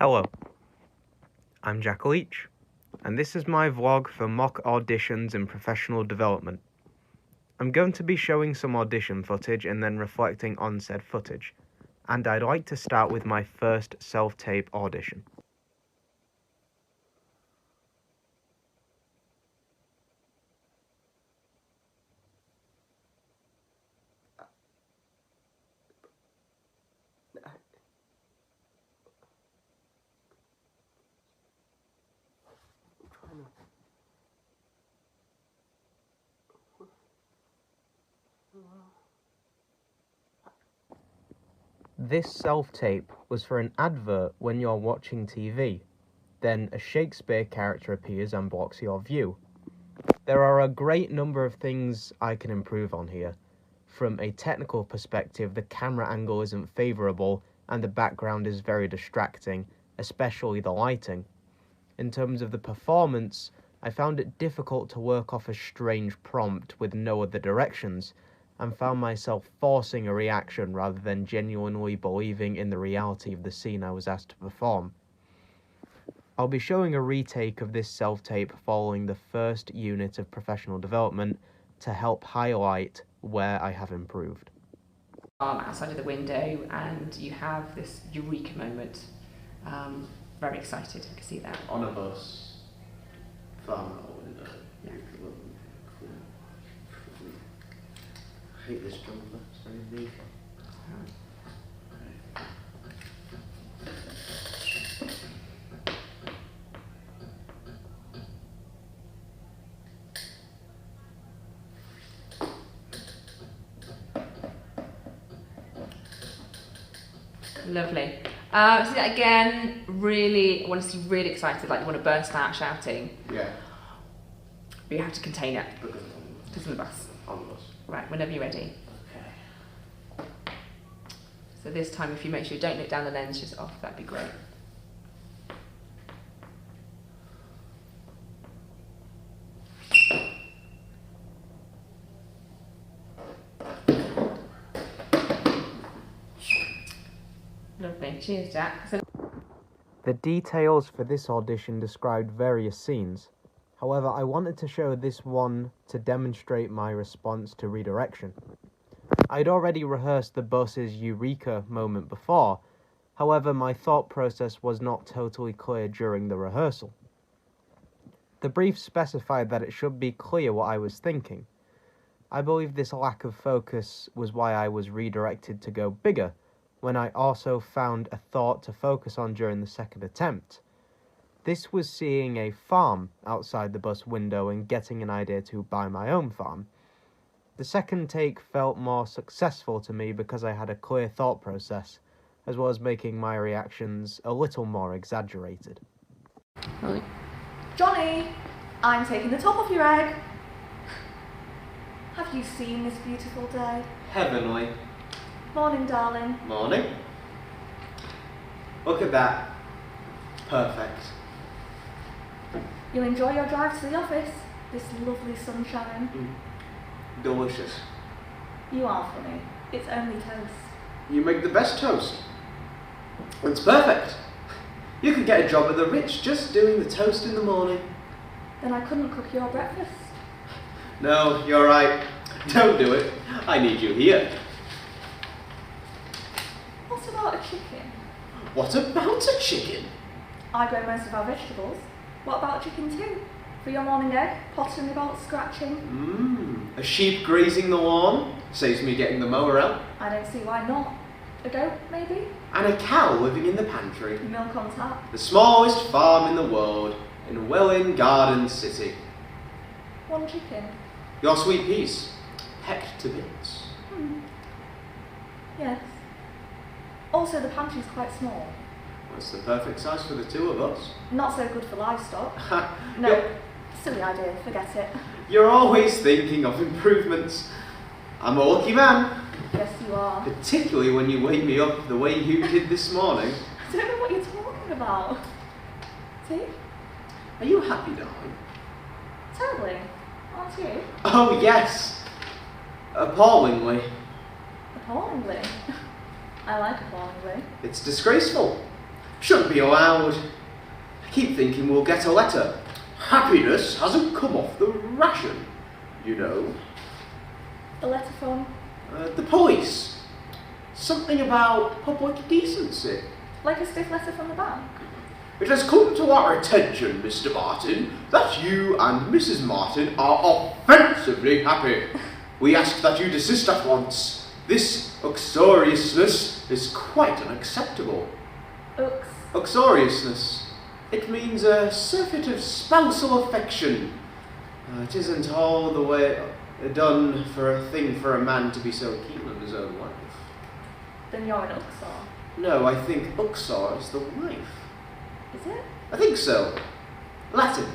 Hello, I'm Jack Leach, and this is my vlog for mock auditions and professional development. I'm going to be showing some audition footage and then reflecting on said footage, and I'd like to start with my first self-tape audition. This self-tape was for an advert when you're watching TV. Then a Shakespeare character appears and blocks your view. There are a great number of things I can improve on here. From a technical perspective, the camera angle isn't favourable and the background is very distracting, especially the lighting. In terms of the performance, I found it difficult to work off a strange prompt with no other directions, and found myself forcing a reaction rather than genuinely believing in the reality of the scene I was asked to perform. I'll be showing a retake of this self-tape following the first unit of professional development to help highlight where I have improved. Outside of the window, and you have this eureka moment. Very excited, I can see that. On a bus, farm out a window. Yeah. I hate this jumper, it's very neat. Lovely. So that again, really, I want to see really excited, like you want to burst out shouting. Yeah. But you have to contain it. Because of the bus. on the bus. Right, whenever you're ready. Okay. So this time, if you make sure you don't look down the lens, just off, that'd be great. Lovely. Cheers, Jack. The details for this audition described various scenes. However, I wanted to show this one to demonstrate my response to redirection. I'd already rehearsed the bus's eureka moment before, however my thought process was not totally clear during the rehearsal. The brief specified that it should be clear what I was thinking. I believe this lack of focus was why I was redirected to go bigger, when I also found a thought to focus on during the second attempt. This was seeing a farm outside the bus window and getting an idea to buy my own farm. The second take felt more successful to me because I had a clear thought process, as well as making my reactions a little more exaggerated. Johnny, I'm taking the top off your egg. Have you seen this beautiful day? Heavenly. Morning, darling. Morning. Look at that. Perfect. You'll enjoy your drive to the office. This lovely sunshine. Delicious. You are funny. It's only toast. You make the best toast. It's perfect. You could get a job at the Ritz just doing the toast in the morning. Then I couldn't cook your breakfast. No, you're right. Don't do it. I need you here. What about a chicken? What about a chicken? I grow most of our vegetables. What about chicken too? For your morning egg, pottering about, scratching. A sheep grazing the lawn saves me getting the mower out. I don't see why not. A goat, maybe? And a cow living in the pantry. Milk on tap. The smallest farm in the world in Welwyn Garden City. One chicken. Your sweet peas, pecked to bits. Yes. Also, the pantry's quite small. That's the perfect size for the two of us. Not so good for livestock. No, You're- silly idea, forget it. You're always thinking of improvements. I'm a lucky man, Yes, you are. particularly when you wake me up the way you did this morning. I don't know what you're talking about. See? Are you happy, darling? Terribly. Aren't you? Oh, yes. Appallingly. Appallingly. I like appallingly. It's disgraceful. Shouldn't Don't be allowed. I keep thinking we'll get a letter. Happiness hasn't come off the ration, you know. A letter from? The police. Something about public decency. Like a stiff letter from the bank? It has come to our attention, Mr. Martin, that you and Mrs. Martin are offensively happy. We ask that you desist at once. This uxoriousness is quite unacceptable. Uxoriousness. It means a surfeit of spousal affection. It isn't all the way done for a thing for a man to be so keen on his own wife. Then you're an uxor. No, I think uxor is the wife. Is it? I think so. Latin.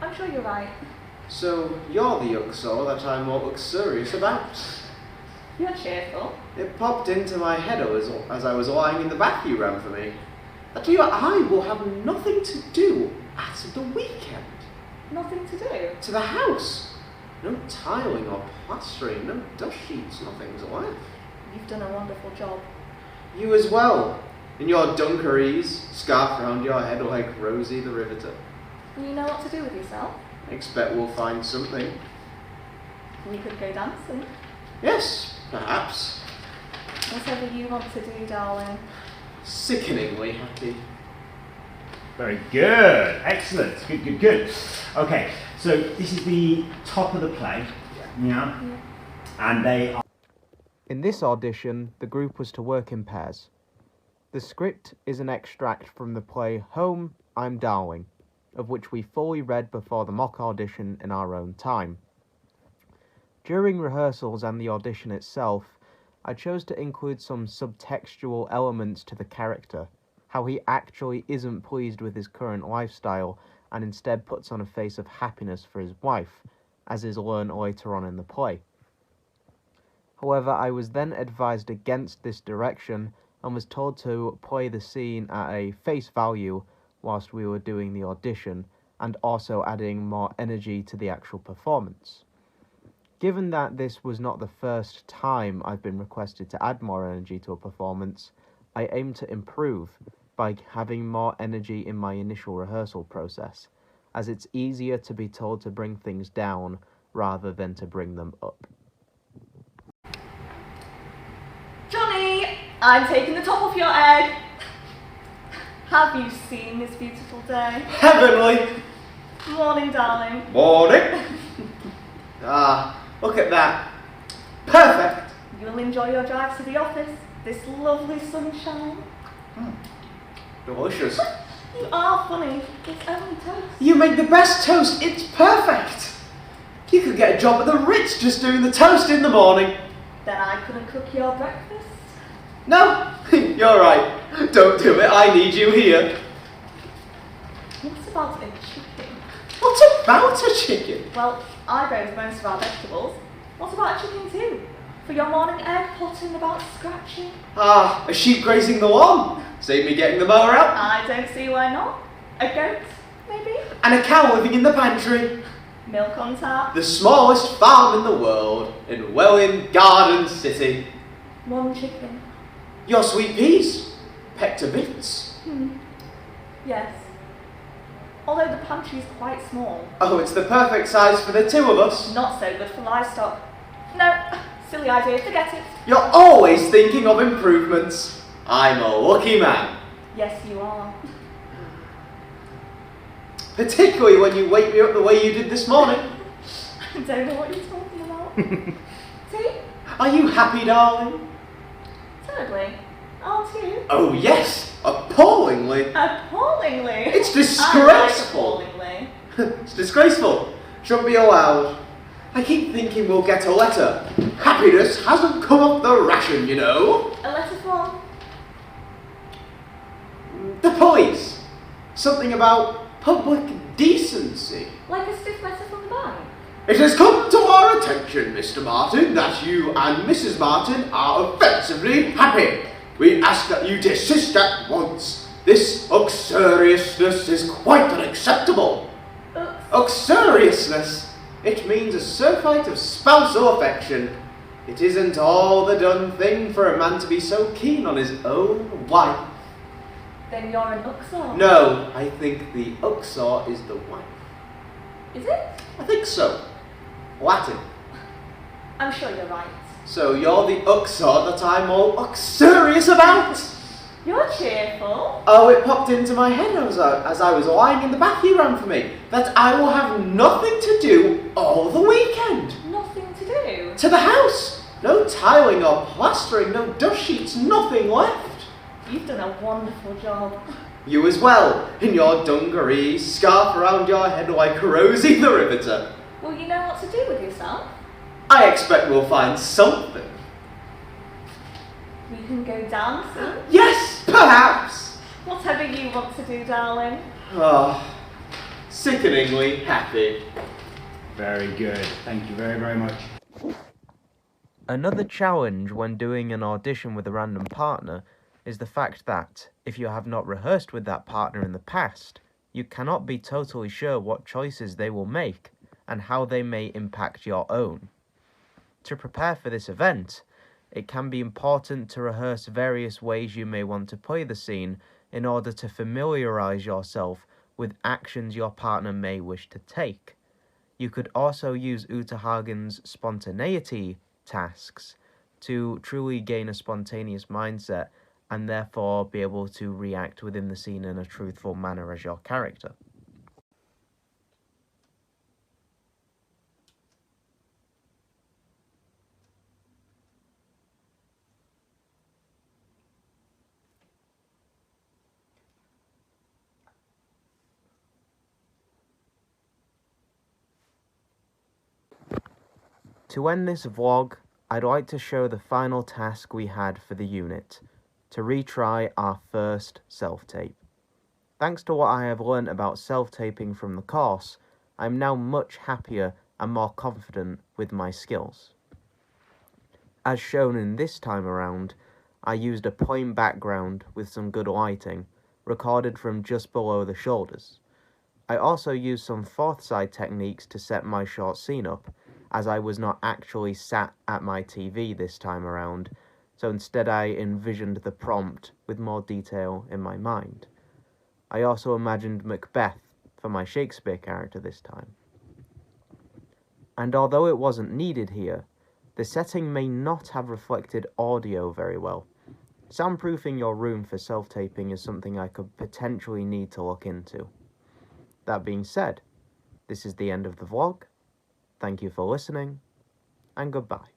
I'm sure you're right. So you're the uxor that I'm more uxorious about. You're cheerful. It popped into my head as I was lying in the bath you ran for me. That you and I will have nothing to do at the weekend. Nothing to do. To the house. No tiling or plastering, no dust sheets, nothing's left. You've done a wonderful job. You as well. In your dungarees, scarf round your head like Rosie the Riveter. Do you know what to do with yourself? I expect we'll find something. We could go dancing. Yes, perhaps. Whatever you want to do, darling. Sickeningly happy. Very good. Excellent. Good. Okay, so this is the top of the play. Yeah. And they are... In this audition, the group was to work in pairs. The script is an extract from the play Home, I'm Darling, of which we fully read before the mock audition in our own time. During rehearsals and the audition itself, I chose to include some subtextual elements to the character, how he actually isn't pleased with his current lifestyle and instead puts on a face of happiness for his wife, as is learned later on in the play. However, I was then advised against this direction and was told to play the scene at a face value whilst we were doing the audition, and also adding more energy to the actual performance. Given that this was not the first time I've been requested to add more energy to a performance, I aim to improve by having more energy in my initial rehearsal process, as it's easier to be told to bring things down rather than to bring them up. Johnny, I'm taking the top off your egg. Have you seen this beautiful day? Heavenly! Morning, darling. Morning! Look at that. Perfect! You'll enjoy your drive to the office. This lovely sunshine. Delicious. You are funny. It's only toast. You make the best toast. It's perfect. You could get a job at the Ritz just doing the toast in the morning. Then I couldn't cook your breakfast. No, you're right. Don't do it. I need you here. What's about a chicken? What about a chicken? Well, I raise most of our vegetables. What about chicken too? For your morning egg potting about scratching? A sheep grazing the lawn. Save me getting the mower out. I don't see why not. A goat, maybe? And a cow living in the pantry. Milk on tap. The smallest farm in the world in Welwyn Garden City. One chicken. Your sweet peas. Pecked to bits. Yes. Although the pantry's quite small. Oh, it's the perfect size for the two of us. Not so good for livestock. No, silly idea, forget it. You're always thinking of improvements. I'm a lucky man. Yes, you are. Particularly when you wake me up the way you did this morning. I don't know what you're talking about. See? Are you happy, darling? Terribly. Aren't you? Oh yes, appallingly. Appallingly. It's disgraceful. I like appallingly. It's disgraceful. Shouldn't be allowed. I keep thinking we'll get a letter. Happiness hasn't come off the ration, you know. A letter from? The police. Something about public decency. Like a stiff letter from the bank. It has come to our attention, Mr. Martin, that you and Mrs. Martin are offensively happy. We ask that you desist at once. This uxoriousness is quite unacceptable. Uxoriousness? It means a surfeit of spousal affection. It isn't all the done thing for a man to be so keen on his own wife. Then you're an Uxor. No, I think the Uxor is the wife. Is it? I think so. Latin. I'm sure you're right. So you're the Uxor that I'm all uxorious about? You're cheerful. Oh, it popped into my head as I was lying in the bath you ran for me, that I will have nothing to do all the weekend. Nothing to do. To the house. No tiling or plastering, no dust sheets, nothing left. You've done a wonderful job. You as well, in your dungarees, scarf around your head like Rosie the Riveter. Well, you know what to do with yourself. I expect we'll find something. We can go dancing. Yes, perhaps. Whatever you want to do, darling. Oh, sickeningly happy. Very good. Thank you very, very much. Another challenge when doing an audition with a random partner is the fact that, if you have not rehearsed with that partner in the past, you cannot be totally sure what choices they will make and how they may impact your own. To prepare for this event, it can be important to rehearse various ways you may want to play the scene in order to familiarise yourself with actions your partner may wish to take. You could also use Uta Hagen's spontaneity tasks to truly gain a spontaneous mindset and therefore be able to react within the scene in a truthful manner as your character. To end this vlog, I'd like to show the final task we had for the unit, to retry our first self-tape. Thanks to what I have learnt about self-taping from the course, I am now much happier and more confident with my skills. As shown in this time around, I used a plain background with some good lighting, recorded from just below the shoulders. I also used some fourth side techniques to set my short scene up, as I was not actually sat at my TV this time around, so instead I envisioned the prompt with more detail in my mind. I also imagined Macbeth for my Shakespeare character this time. And although it wasn't needed here, the setting may not have reflected audio very well. Soundproofing your room for self-taping is something I could potentially need to look into. That being said, this is the end of the vlog. Thank you for listening, and goodbye.